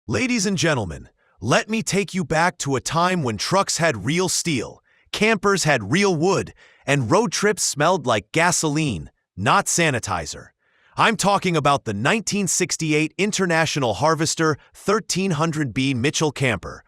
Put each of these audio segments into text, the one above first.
Ladies and gentlemen, let me take you back to a time when trucks had real steel, campers had real wood, and road trips smelled like gasoline, not sanitizer. I'm talking about the 1968 International Harvester 1300B Mitchell camper.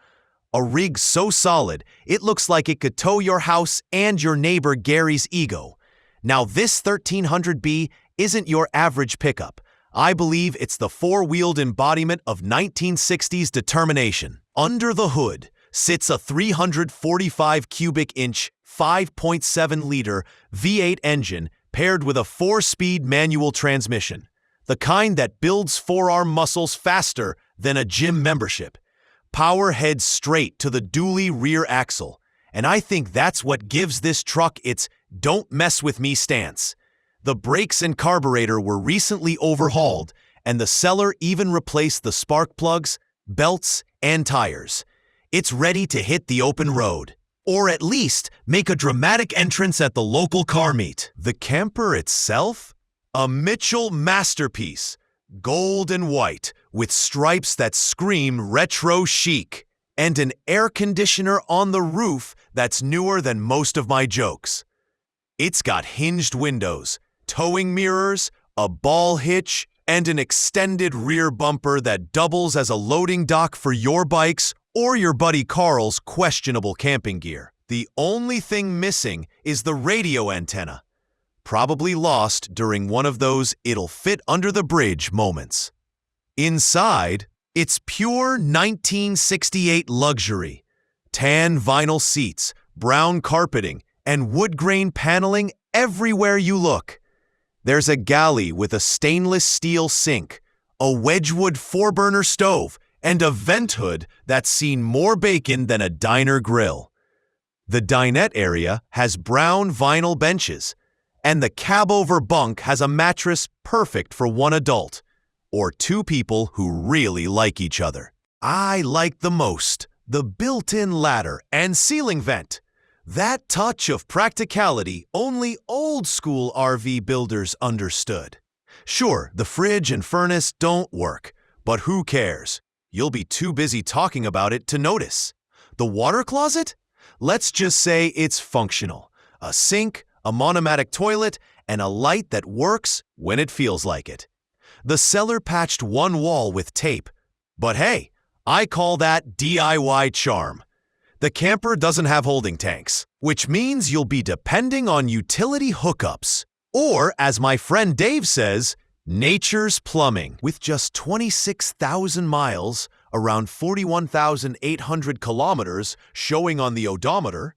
A rig so solid, it looks like it could tow your house and your neighbor Gary's ego. Now this 1300B isn't your average pickup. I believe it's the four-wheeled embodiment of 1960s determination. Under the hood sits a 345 cubic inch, 5.7-liter V8 engine paired with a 4-speed manual transmission, the kind that builds forearm muscles faster than a gym membership. Power heads straight to the dually rear axle, and I think that's what gives this truck its "don't mess with me" stance. The brakes and carburetor were recently overhauled, and the seller even replaced the spark plugs, belts, and tires. It's ready to hit the open road, or at least make a dramatic entrance at the local car meet. The camper itself? A Mitchell masterpiece, gold and white, with stripes that scream retro chic, and an air conditioner on the roof that's newer than most of my jokes. It's got hinged windows, towing mirrors, a ball hitch, and an extended rear bumper that doubles as a loading dock for your bikes or your buddy Carl's questionable camping gear. The only thing missing is the radio antenna, probably lost during one of those "it'll fit under the bridge" moments. Inside, it's pure 1968 luxury. Tan vinyl seats, brown carpeting, and woodgrain paneling everywhere you look. There's a galley with a stainless steel sink, a Wedgwood 4-burner stove, and a vent hood that's seen more bacon than a diner grill. The dinette area has brown vinyl benches, and the cab-over bunk has a mattress perfect for one adult, or two people who really like each other. I like the most the built-in ladder and ceiling vent. That touch of practicality only old-school RV builders understood. Sure, the fridge and furnace don't work, but who cares? You'll be too busy talking about it to notice. The water closet? Let's just say it's functional. A sink, a Monomatic toilet, and a light that works when it feels like it. The seller patched one wall with tape, but hey, I call that DIY charm. The camper doesn't have holding tanks, which means you'll be depending on utility hookups, or, as my friend Dave says, nature's plumbing. With just 26,000 miles, around 41,800 kilometers showing on the odometer,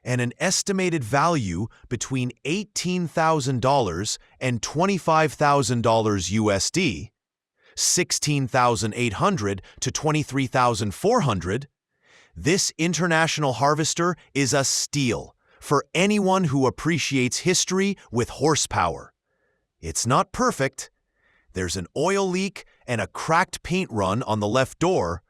and an estimated value between $18,000 and $25,000 USD, $16,800 to $23,400, this International Harvester is a steal for anyone who appreciates history with horsepower. It's not perfect. There's an oil leak and a cracked paint run on the left door,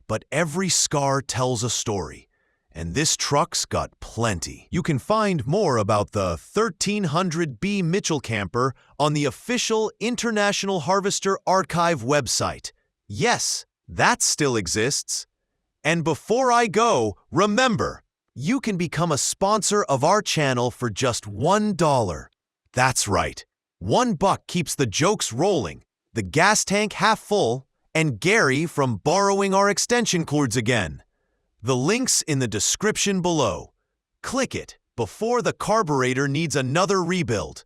but every scar tells a story, and this truck's got plenty. You can find more about the 1300B Mitchell camper on the official International Harvester Archive website. Yes, that still exists. And before I go, remember, you can become a sponsor of our channel for just $1. That's right. $1 keeps the jokes rolling, the gas tank half full, and Gary from borrowing our extension cords again. The link's in the description below. Click it before the carburetor needs another rebuild.